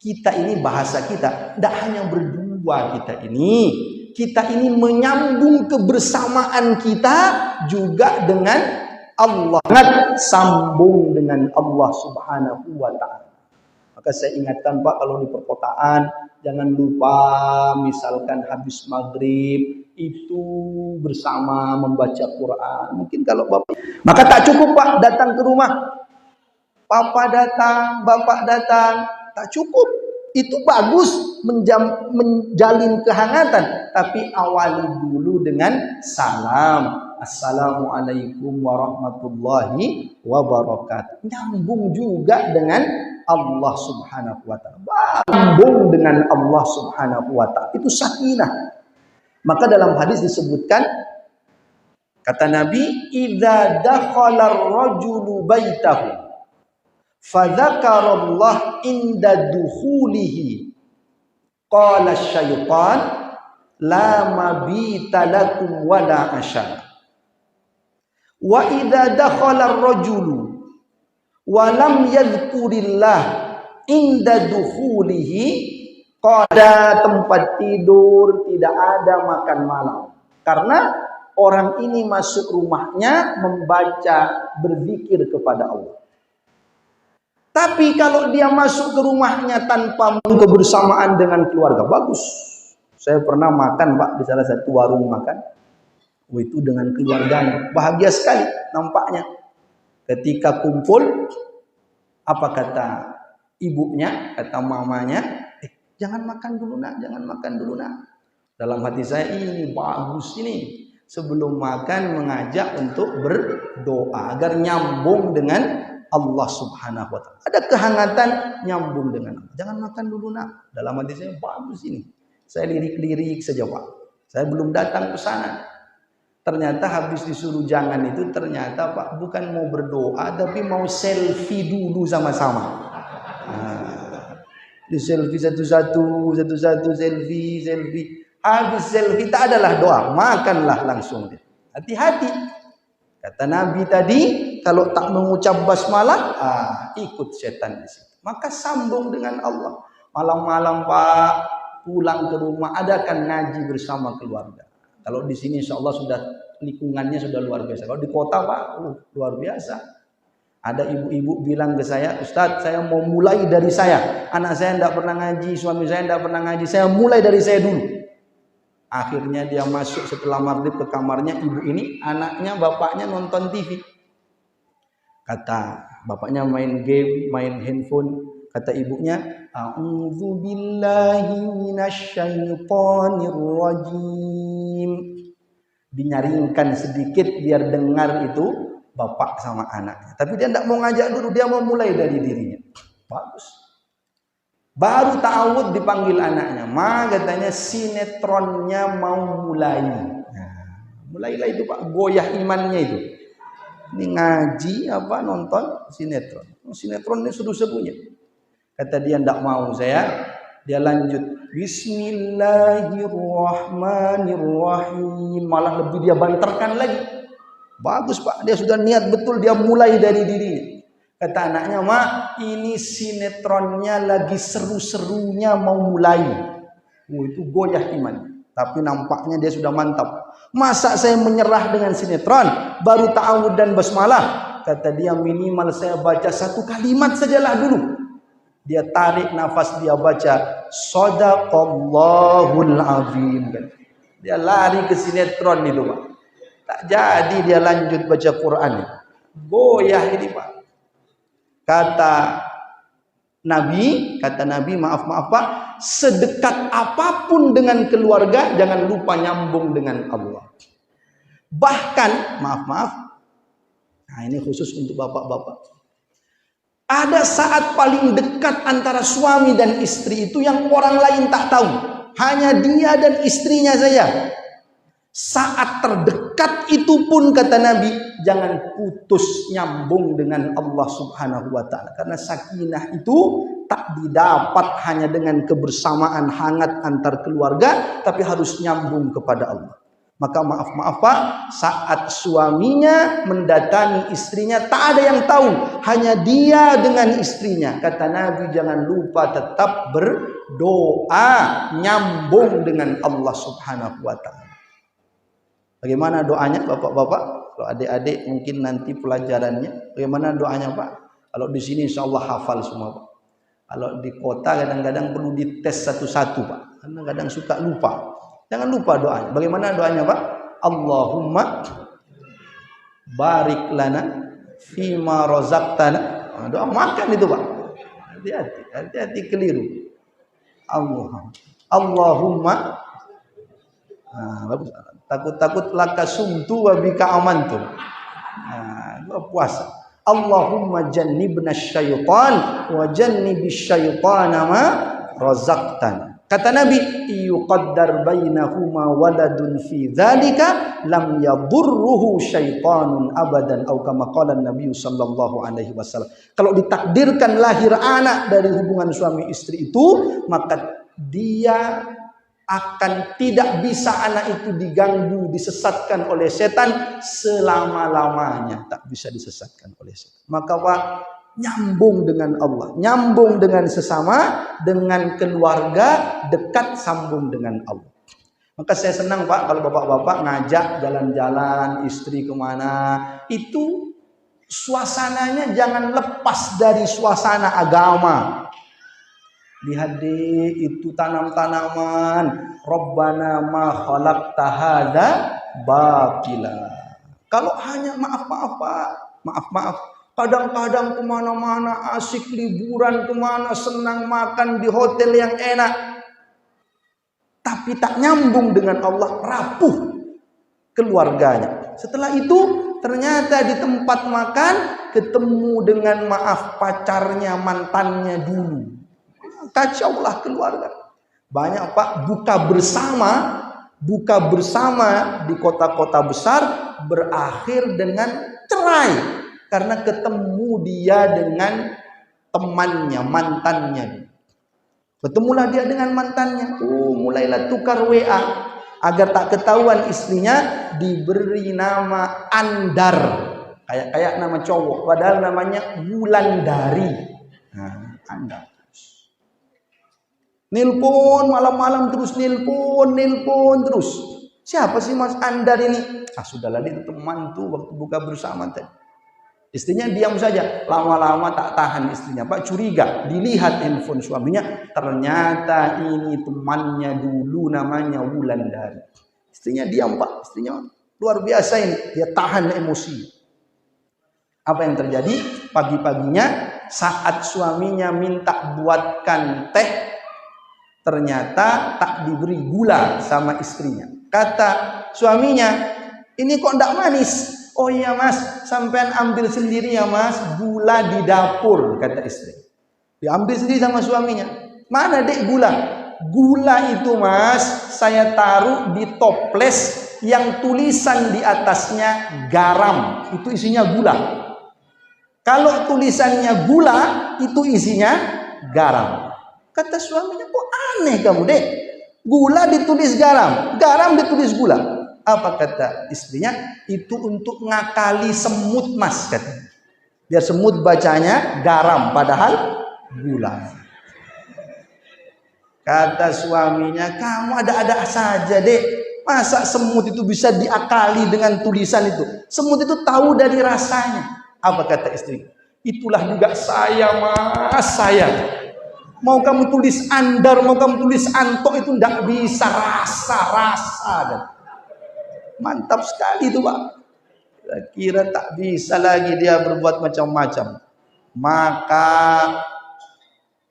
Kita ini bahasa kita tidak hanya berdua, kita ini menyambung kebersamaan kita juga dengan Allah. Sambung dengan Allah Subhanahu wa ta'ala. Maka saya ingatkan Pak, kalau di perkotaan jangan lupa misalkan habis maghrib itu bersama membaca Quran. Mungkin kalau Bapak, maka tak cukup Pak datang ke rumah, Papa datang, Bapak datang, tak cukup. Itu bagus menjalin kehangatan, tapi awali dulu dengan salam. Assalamualaikum warahmatullahi wabarakatuh. Nyambung juga dengan Allah Subhanahu wa taala. Nyambung dengan Allah Subhanahu wa taala. Itu sakinah. Maka dalam hadis disebutkan, kata Nabi, idza dakhala ar-rajulu baitahu fadzakarallah inda dukhulihi qala asy-syaitan la mabita lakum wala asya. Wa idza dakhala ar-rajulu wa lam yadhkurillah inda dukhulihi, pada tempat tidur tidak ada makan malam. Karena orang ini masuk rumahnya membaca, berzikir kepada Allah. Tapi kalau dia masuk ke rumahnya tanpa kebersamaan dengan keluarga, bagus. Saya pernah makan Pak di salah satu warung makan. Itu dengan keluarganya, bahagia sekali nampaknya. Ketika kumpul, apa kata ibunya, kata mamanya, jangan makan dulu nak, jangan makan dulu nak. Dalam hati saya, ini bagus ini. Sebelum makan mengajak untuk berdoa agar nyambung dengan Allah Subhanahu wa taala. Ada kehangatan nyambung dengan Allah. Jangan makan dulu nak. Dalam hati saya, bagus ini. Saya lirik-lirik saja Pak. Saya belum datang ke sana. Ternyata habis disuruh jangan itu, ternyata Pak bukan mau berdoa tapi mau selfie dulu sama-sama. Di selfie satu-satu selfie. Habis selfie tak adalah doa, makanlah langsung. Hati-hati. Kata Nabi tadi, kalau tak mengucap basmalah, ikut setan di situ. Maka sambung dengan Allah. Malam-malam Pak pulang ke rumah, adakan ngaji bersama keluarga. Kalau di sini insya Allah sudah lingkungannya sudah luar biasa. Kalau di kota Pak, luar biasa. Ada ibu-ibu bilang ke saya, Ustadz, saya mau mulai dari saya. Anak saya tidak pernah ngaji, suami saya tidak pernah ngaji. Saya mulai dari saya dulu. Akhirnya dia masuk setelah maghrib ke kamarnya ibu ini, anaknya, bapaknya nonton TV. Kata bapaknya main game, main handphone. Kata ibunya, a'udzu billahi minasyaitonir rajim. Dinyaringkan sedikit biar dengar itu bapak sama anaknya. Tapi dia tidak mau ngajak dulu, dia mau mulai dari dirinya. Bagus. Baru ta'awud dipanggil anaknya. Ma katanya sinetronnya mau mulai. Nah, mulailah itu Pak, goyah imannya itu. Ini ngaji apa nonton sinetron. Sinetron ini seru-serunya. Kata dia tidak mau saya. Dia lanjut. Bismillahirrahmanirrahim. Malah lebih dia banterkan lagi. Bagus Pak. Dia sudah niat betul. Dia mulai dari dirinya. Kata anaknya, Ma, ini sinetronnya lagi seru-serunya mau mulai. Itu goyah iman. Tapi nampaknya dia sudah mantap. Masa saya menyerah dengan sinetron? Baru ta'awud dan basmalah. Kata dia, minimal saya baca satu kalimat sajalah dulu. Dia tarik nafas, dia baca Shadaqallahul Azim. Dia lari ke sinetron itu Pak. Tak jadi dia lanjut baca Quran. Goyah ini Pak. Kata Nabi, maaf Pak, sedekat apapun dengan keluarga, jangan lupa nyambung dengan Allah. Bahkan, maaf, nah ini khusus untuk bapak-bapak. Ada saat paling dekat antara suami dan istri itu yang orang lain tak tahu. Hanya dia dan istrinya saja. Saat terdekat itu pun kata Nabi, jangan putus nyambung dengan Allah Subhanahu wa taala. Karena sakinah itu tak didapat hanya dengan kebersamaan hangat antar keluarga, tapi harus nyambung kepada Allah. Maka maaf Pak, saat suaminya mendatangi istrinya tak ada yang tahu, hanya dia dengan istrinya. Kata Nabi, jangan lupa tetap berdoa nyambung dengan Allah Subhanahu wa taala. Bagaimana doanya Bapak-bapak? Kalau adik-adik mungkin nanti pelajarannya. Bagaimana doanya Pak? Kalau di sini insya Allah hafal semua Pak. Kalau di kota kadang-kadang perlu dites satu-satu Pak. Karena kadang suka lupa. Jangan lupa doanya. Bagaimana doanya Pak? Allahumma barik lana fima razaqtana. Doa makan itu Pak. Hati-hati keliru. Allahumma. Bagus. Takut-takut laka sumtu wa bika amantu. Gua puasa. Allahumma jannibna syaitan wa jannibis syaitana ma razaqtan. Kata Nabi, yuqaddar bainahuma waladun fi dzalika lam yadurruhu syaitanun abadan, atau kama qala Nabi sallallahu alaihi wasallam. Kalau ditakdirkan lahir anak dari hubungan suami istri itu, maka dia akan tidak bisa anak itu diganggu, disesatkan oleh setan selama-lamanya, tak bisa disesatkan oleh setan. Maka Pak, nyambung dengan Allah, nyambung dengan sesama, dengan keluarga, dekat sambung dengan Allah. Maka saya senang Pak kalau bapak-bapak ngajak jalan-jalan istri kemana, itu suasananya jangan lepas dari suasana agama. Lihat deh, itu tanam-tanaman, Rabbana ma khalaqta hadza batila. Kalau hanya maaf-maaf Pak, maaf-maaf, kadang-kadang kemana-mana asik liburan kemana, senang makan di hotel yang enak, tapi tak nyambung dengan Allah, rapuh keluarganya. Setelah itu ternyata di tempat makan ketemu dengan maaf pacarnya, mantannya dulu. Kacaulah keluarga. Banyak Pak buka bersama di kota-kota besar berakhir dengan cerai. Karena ketemu dia dengan temannya, mantannya. Ketemulah dia dengan mantannya. Mulailah tukar WA. Agar tak ketahuan istrinya, diberi nama Andar. Kayak nama cowok. Padahal namanya Wulandari. Nah, Andar. Nelpon malam-malam terus, nelpon terus. Siapa sih Mas Andar ini? Sudahlah, dia teman tuh waktu buka bersama tadi. Istrinya diam saja, lama-lama tak tahan istrinya Pak, curiga, dilihat handphone suaminya, ternyata ini temannya dulu namanya Wulandari. Istrinya diam Pak, istrinya luar biasa ini, dia tahan emosi. Apa yang terjadi? Pagi-paginya saat suaminya minta buatkan teh, ternyata tak diberi gula sama istrinya. Kata suaminya, ini kok enggak manis? Oh iya Mas, sampean ambil sendiri ya Mas, gula di dapur, kata istri. Diambil sendiri sama suaminya. Mana dek gula? Gula itu Mas, saya taruh di toples yang tulisan di atasnya garam. Itu isinya gula. Kalau tulisannya gula, itu isinya garam. Kata suaminya, kok aneh kamu dek? Gula ditulis garam, garam ditulis gula. Apa kata istrinya? Itu untuk ngakali semut Mas, katanya. Biar semut bacanya garam padahal gula. Kata suaminya, kamu ada-ada saja dek. Masa semut itu bisa diakali dengan tulisan itu? Semut itu tahu dari rasanya. Apa kata istri? Itulah juga saya Mas, saya. Mau kamu tulis Andar, mau kamu tulis Anto, itu tidak bisa, rasa dan mantap sekali itu Pak. Kira tak bisa lagi dia berbuat macam-macam. Maka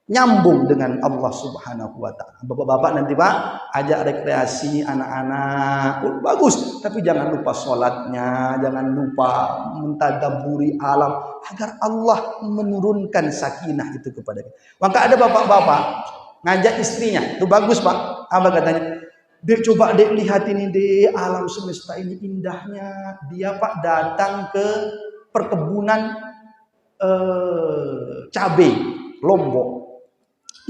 nyambung dengan Allah Subhanahu wa ta'ala. Bapak-bapak nanti Pak, ajak rekreasi anak-anak. Bagus, tapi jangan lupa sholatnya, jangan lupa mentadabburi alam agar Allah menurunkan sakinah itu kepada kita. Maka ada bapak-bapak ngajak istrinya, itu bagus Pak. Apa katanya? Dek, coba dek lihat ini dek, alam semesta ini indahnya. Dia Pak datang ke perkebunan cabai Lombok.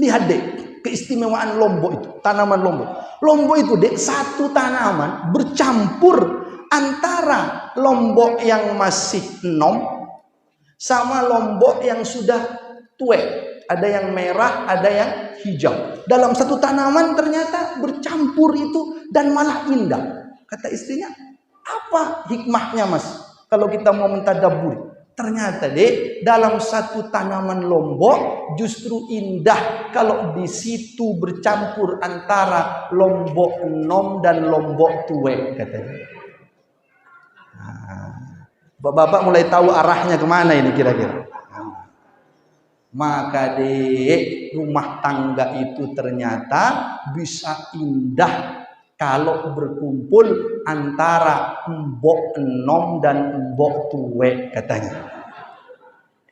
Lihat dek keistimewaan Lombok itu, tanaman Lombok. Lombok itu dek satu tanaman bercampur antara Lombok yang masih enom sama Lombok yang sudah tua. Ada yang merah, ada yang hijau. Dalam satu tanaman ternyata bercampur itu dan malah indah. Kata istrinya, apa hikmahnya Mas? Kalau kita mau mentadabburi, ternyata dek dalam satu tanaman Lombok justru indah kalau di situ bercampur antara Lombok enom dan Lombok tua, katanya. Bapak mulai tahu arahnya kemana ini kira-kira. Maka dek, rumah tangga itu ternyata bisa indah kalau berkumpul antara embok enom dan embok tuwe, katanya.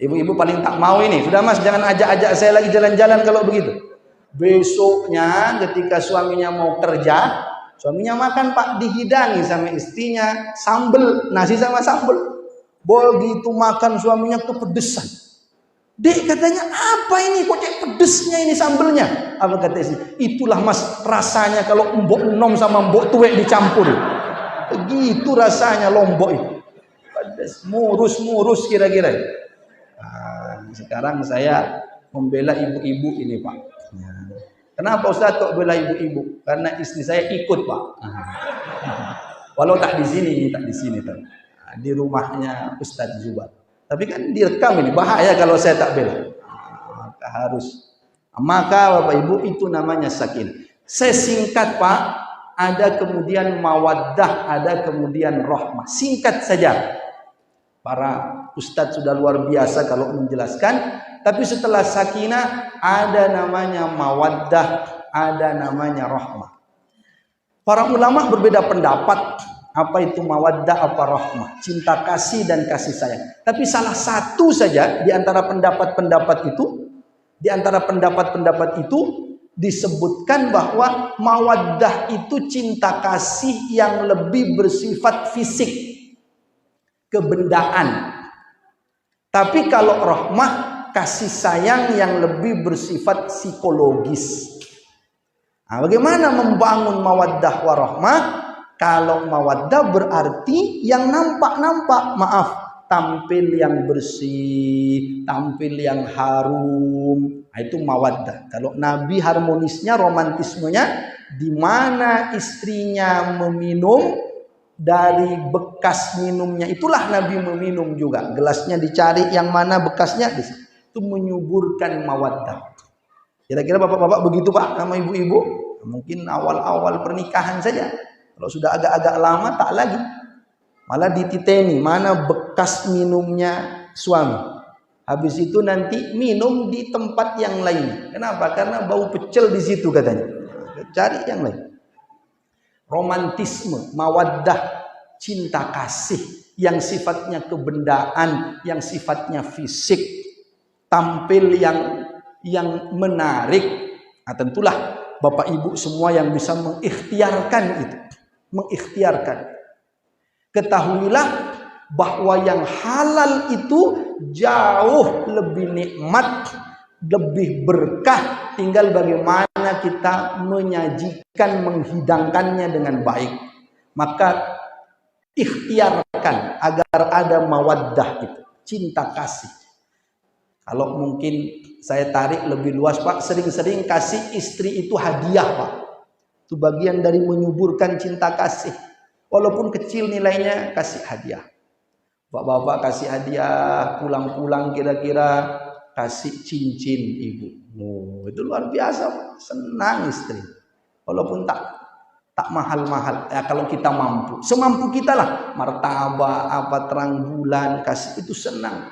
Ibu-ibu paling tak mau ini. Sudah Mas, jangan ajak-ajak saya lagi jalan-jalan kalau begitu. Besoknya ketika suaminya mau kerja, suaminya makan Pak, dihidangi sama istrinya sambel, nasi sama sambel. Begitu makan suaminya kepedesan. Dek katanya, apa ini kok kayak pedesnya ini sambelnya? Apa kata istri? Itulah Mas rasanya kalau mbok enom sama mbok tuwek dicampur. Begitu rasanya lombok itu. Pedes, murus-murus kira-kira. Nah, sekarang saya membela ibu-ibu ini Pak. Kenapa Ustaz kok bela ibu-ibu? Karena istri saya ikut Pak. Walau tak di sini Pak. Di rumahnya Ustaz Zubat. Tapi kan direkam ini, bahaya kalau saya tak bela. Maka harus. Maka Bapak Ibu itu namanya sakin. Saya singkat Pak, ada kemudian mawaddah, ada kemudian rahmah. Singkat saja. Para ustadz sudah luar biasa kalau menjelaskan. Tapi setelah sakinah ada namanya mawaddah, ada namanya rahmah. Para ulama berbeda pendapat apa itu mawaddah, apa rahmah, cinta kasih dan kasih sayang. Tapi salah satu saja di antara pendapat-pendapat itu, disebutkan bahwa mawaddah itu cinta kasih yang lebih bersifat fisik, kebendaan. Tapi kalau rahmah, kasih sayang yang lebih bersifat psikologis. Nah, bagaimana membangun mawaddah warahmah? Kalau mawaddah berarti yang nampak-nampak, maaf, tampil yang bersih, tampil yang harum. Nah, itu mawaddah. Kalau Nabi harmonisnya, romantismenya, di mana istrinya meminum, dari bekas minumnya itulah Nabi meminum juga. Gelasnya dicari yang mana bekasnya, di situ. Itu menyuburkan mawaddah. Kira-kira bapak-bapak begitu Pak sama ibu-ibu? Mungkin awal-awal pernikahan saja. Kalau sudah agak-agak lama tak lagi. Malah dititeni mana bekas minumnya suami. Habis itu nanti minum di tempat yang lain. Kenapa? Karena bau pecel di situ katanya. Cari yang lain. Romantisme, mawaddah, cinta kasih yang sifatnya kebendaan, yang sifatnya fisik, tampil yang menarik. Nah, tentulah Bapak Ibu semua yang bisa mengikhtiarkan itu, ketahuilah bahwa yang halal itu jauh lebih nikmat, lebih berkah, tinggal bagaimana kita menyajikan, menghidangkannya dengan baik. Maka ikhtiarkan agar ada mawaddah itu, cinta kasih. Kalau mungkin saya tarik lebih luas Pak, sering-sering kasih istri itu hadiah Pak. Itu bagian dari menyuburkan cinta kasih. Walaupun kecil nilainya, kasih hadiah. Bapak-bapak kasih hadiah, pulang-pulang kira-kira kasih cincin ibu. Oh, itu luar biasa Pak. Senang istri. Walaupun tak mahal-mahal. Ya, kalau kita mampu, semampu kita lah. Martabak, apa terang bulan, kasih itu senang.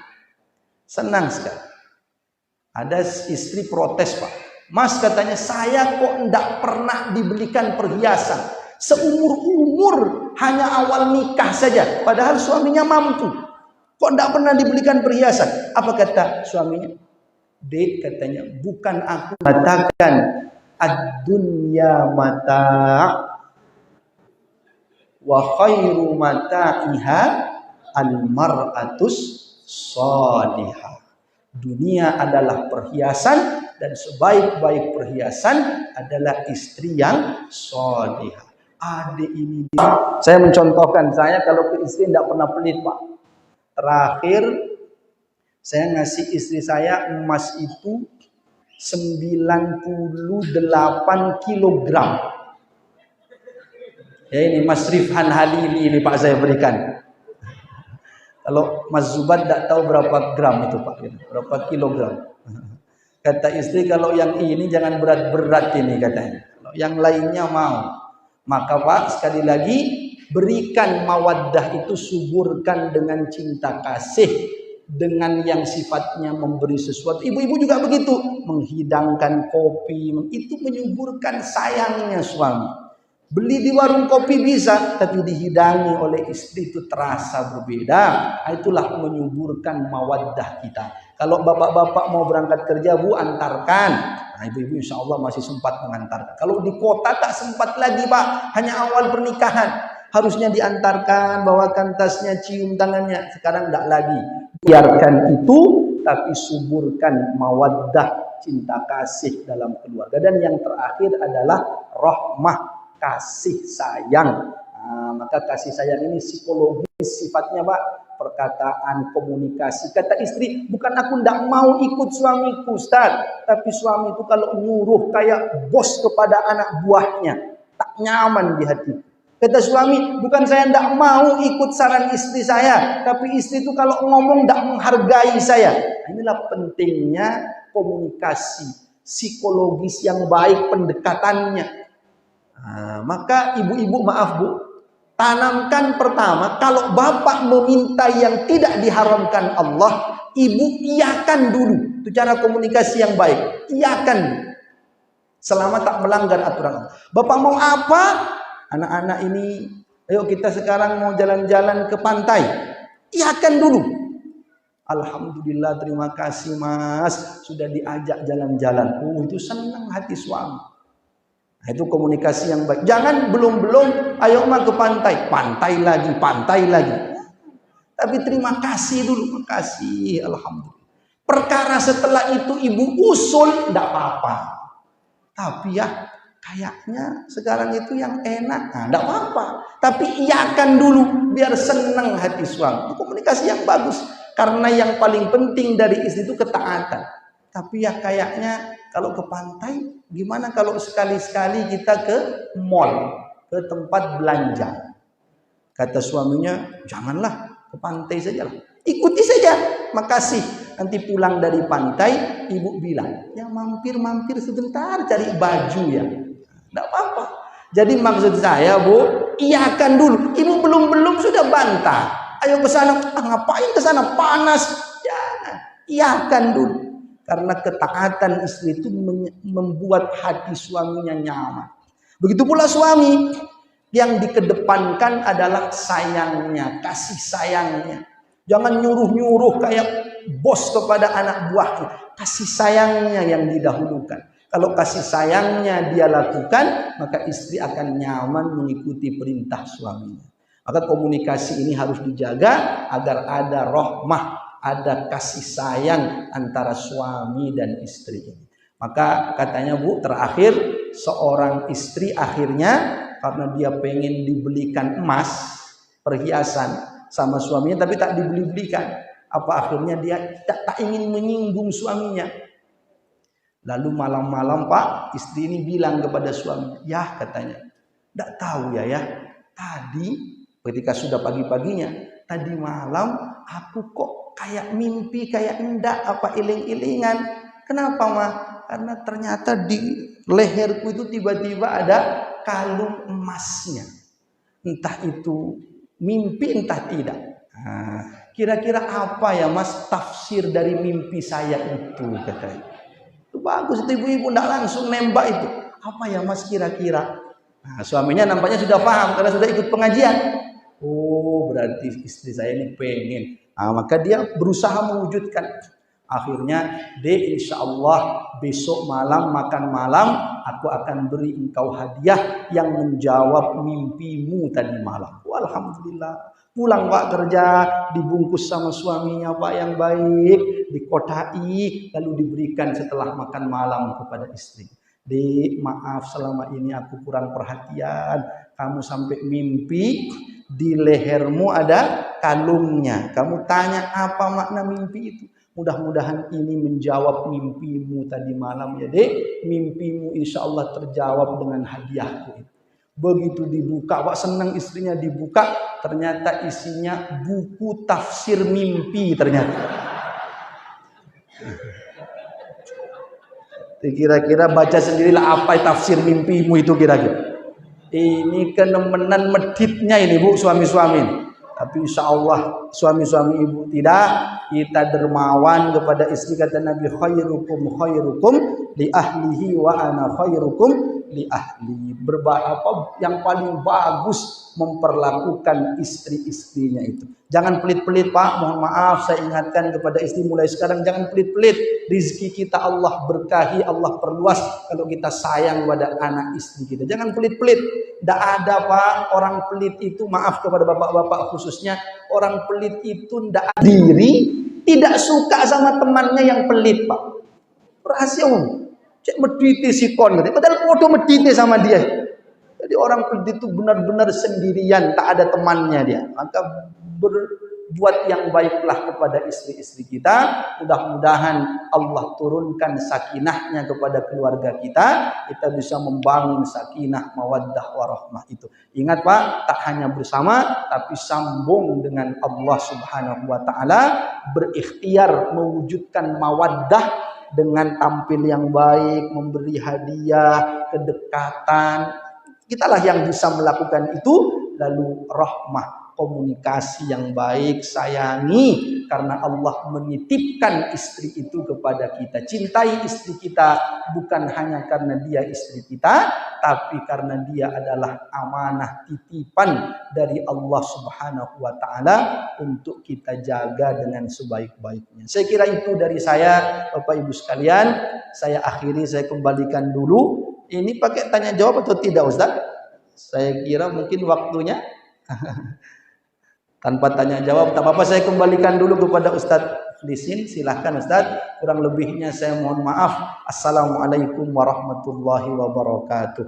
Senang sekali. Ada istri protes Pak. Mas katanya, saya kok enggak pernah dibelikan perhiasan. Seumur-umur hanya awal nikah saja. Padahal suaminya mampu. Kok enggak pernah dibelikan perhiasan? Apa kata suaminya? Dek katanya, bukan aku katakan ad-dunya mata' wa khairu mata'iha al-mar'atus salihah. Dunia adalah perhiasan dan sebaik-baik perhiasan adalah istri yang salihah. Adik ini saya mencontohkan, saya kalau ke istri tidak pernah pelit Pak. Terakhir saya ngasih istri saya emas itu 98 kilogram. Ya ini Mas Rifhan Halili ini Pak saya berikan. Kalau Mas Zubat tidak tahu berapa gram itu Pak, berapa kilogram. Kata istri kalau yang ini jangan berat-berat ini katanya. Kalau yang lainnya mau. Maka Pak sekali lagi berikan mawaddah itu, suburkan dengan cinta kasih, dengan yang sifatnya memberi sesuatu. Ibu-ibu juga begitu, menghidangkan kopi, itu menyuburkan sayangnya suami. Beli di warung kopi bisa, tapi dihidangi oleh istri itu terasa berbeda. Itulah menyuburkan mawaddah kita. Kalau bapak-bapak mau berangkat kerja, Bu, antarkan. Nah, ibu-ibu insya Allah masih sempat mengantarkan. Kalau di kota tak sempat lagi, Pak. Hanya awal pernikahan. Harusnya diantarkan, bawakan tasnya, cium tangannya. Sekarang tidak lagi. Biarkan itu, tapi suburkan mawaddah, cinta kasih dalam keluarga. Dan yang terakhir adalah rahmah, kasih sayang. Maka kasih sayang ini psikologis sifatnya, Pak. Perkataan, komunikasi. Kata istri, bukan aku tidak mau ikut suamiku, Ustaz. Tapi suami itu kalau nyuruh kayak bos kepada anak buahnya, tak nyaman di hati. Kata suami, bukan saya tidak mau ikut saran istri saya. Tapi istri itu kalau ngomong tidak menghargai saya. Inilah pentingnya komunikasi. Psikologis yang baik pendekatannya. Maka ibu-ibu, maaf Bu, tanamkan pertama, kalau bapak meminta yang tidak diharamkan Allah, ibu iakan dulu. Itu cara komunikasi yang baik. Iakan selama tak melanggar aturan Allah. Bapak mau apa? Anak-anak ini, ayo kita sekarang mau jalan-jalan ke pantai. Iakan dulu. Alhamdulillah, terima kasih Mas, sudah diajak jalan-jalan. Itu senang hati suami. Nah, itu komunikasi yang baik. Jangan belum-belum, ayo mah ke pantai. Pantai lagi. Tapi terima kasih dulu. Makasih, alhamdulillah. Perkara setelah itu ibu usul, tidak apa-apa. Tapi ya, kayaknya sekarang itu yang enak. Nah, tidak apa-apa. Tapi iakan dulu, biar senang hati suami. Itu komunikasi yang bagus. Karena yang paling penting dari istri itu ketaatan. Tapi ya kayaknya kalau ke pantai, gimana kalau sekali-sekali kita ke mall, ke tempat belanja. Kata suaminya, janganlah, ke pantai saja. Ikuti saja, makasih. Nanti pulang dari pantai, ibu bilang, ya mampir-mampir sebentar cari baju ya. Tidak apa-apa. Jadi maksud saya, Bu, iakan dulu. Ibu belum sudah bantah. Ayo ke sana, ngapain ke sana? Panas. Jangan, iakan dulu. Karena ketaatan istri itu membuat hati suaminya nyaman. Begitu pula suami, yang dikedepankan adalah sayangnya, kasih sayangnya. Jangan nyuruh-nyuruh kayak bos kepada anak buahnya. Kasih sayangnya yang didahulukan. Kalau kasih sayangnya dia lakukan, maka istri akan nyaman mengikuti perintah suaminya. Maka komunikasi ini harus dijaga agar ada rahmah, ada kasih sayang antara suami dan istri ini. Maka katanya Bu, terakhir seorang istri akhirnya karena dia pengen dibelikan emas, perhiasan sama suaminya, tapi tak dibeli-belikan. Apa akhirnya dia tak ingin menyinggung suaminya. Lalu malam-malam Pak, istri ini bilang kepada suami, ya katanya, tidak tahu ya, tadi ketika sudah pagi-paginya, tadi malam aku kok kayak mimpi, kayak enggak, apa iling-ilingan. Kenapa mah? Karena ternyata di leherku itu tiba-tiba ada kalung emasnya. Entah itu mimpi, entah tidak. Kira-kira apa ya Mas tafsir dari mimpi saya itu, katanya. Itu bagus, itu ibu-ibu enggak langsung nembak itu. Apa ya Mas kira-kira? Nah, suaminya nampaknya sudah paham karena sudah ikut pengajian. Oh, berarti istri saya ini pengen. Maka dia berusaha mewujudkan. Akhirnya, insya Allah besok malam makan malam, aku akan beri engkau hadiah yang menjawab mimpimu tadi malam. Alhamdulillah. Pulang Pak kerja, dibungkus sama suaminya Pak yang baik, dikotai, lalu diberikan setelah makan malam kepada istri. Dek, maaf selama ini aku kurang perhatian. Kamu sampai mimpi di lehermu ada kalungnya. Kamu tanya apa makna mimpi itu? Mudah-mudahan ini menjawab mimpimu tadi malam ya Dek. Mimpimu insya Allah terjawab dengan hadiahku itu. Begitu dibuka, Pak senang istrinya dibuka, ternyata isinya buku tafsir mimpi ternyata. Kira-kira baca sendirilah apa tafsir mimpimu itu kira-kira. Ini kenemenan meditnya ini Bu, suami-suami. Tapi insya Allah suami-suami ibu tidak, kita dermawan kepada istri. Kata Nabi, khairukum li ahlihi wa ana khairukum li ahli. Yang paling bagus memperlakukan istri-istrinya itu. Jangan pelit-pelit Pak, mohon maaf saya ingatkan kepada istri mulai sekarang, jangan pelit-pelit. Rizki kita Allah berkahi, Allah perluas kalau kita sayang pada anak istri kita. Jangan pelit-pelit. Tidak ada Pak, orang pelit itu, maaf kepada bapak-bapak khususnya, orang pelit itu tidak diri, tidak suka sama temannya yang pelit Pak. Rahasia umum. Cek medite sikon gitu. Padahal podo medite sama dia. Jadi orang pelit itu benar-benar sendirian, tak ada temannya dia. Maka berbuat yang baiklah kepada istri-istri kita. Mudah-mudahan Allah turunkan sakinahnya kepada keluarga kita. Kita bisa membangun sakinah, mawaddah, warahmah itu. Ingat Pak, tak hanya bersama, tapi sambung dengan Allah Subhanahu wa Ta'ala. Berikhtiar mewujudkan mawaddah dengan tampil yang baik, memberi hadiah, kedekatan. Kitalah yang bisa melakukan itu. Lalu rahmah, komunikasi yang baik, sayangi, karena Allah menitipkan istri itu kepada kita. Cintai istri kita bukan hanya karena dia istri kita, tapi karena dia adalah amanah titipan dari Allah Subhanahu wa Ta'ala untuk kita jaga dengan sebaik-baiknya. Saya kira itu dari saya, Bapak Ibu sekalian. Saya akhiri, saya kembalikan dulu. Ini pakai tanya jawab atau tidak Ustaz? Saya kira mungkin waktunya tanpa tanya jawab, tak apa-apa, saya kembalikan dulu kepada Ustadz Lisin. Silahkan Ustadz, kurang lebihnya saya mohon maaf. Assalamualaikum warahmatullahi wabarakatuh.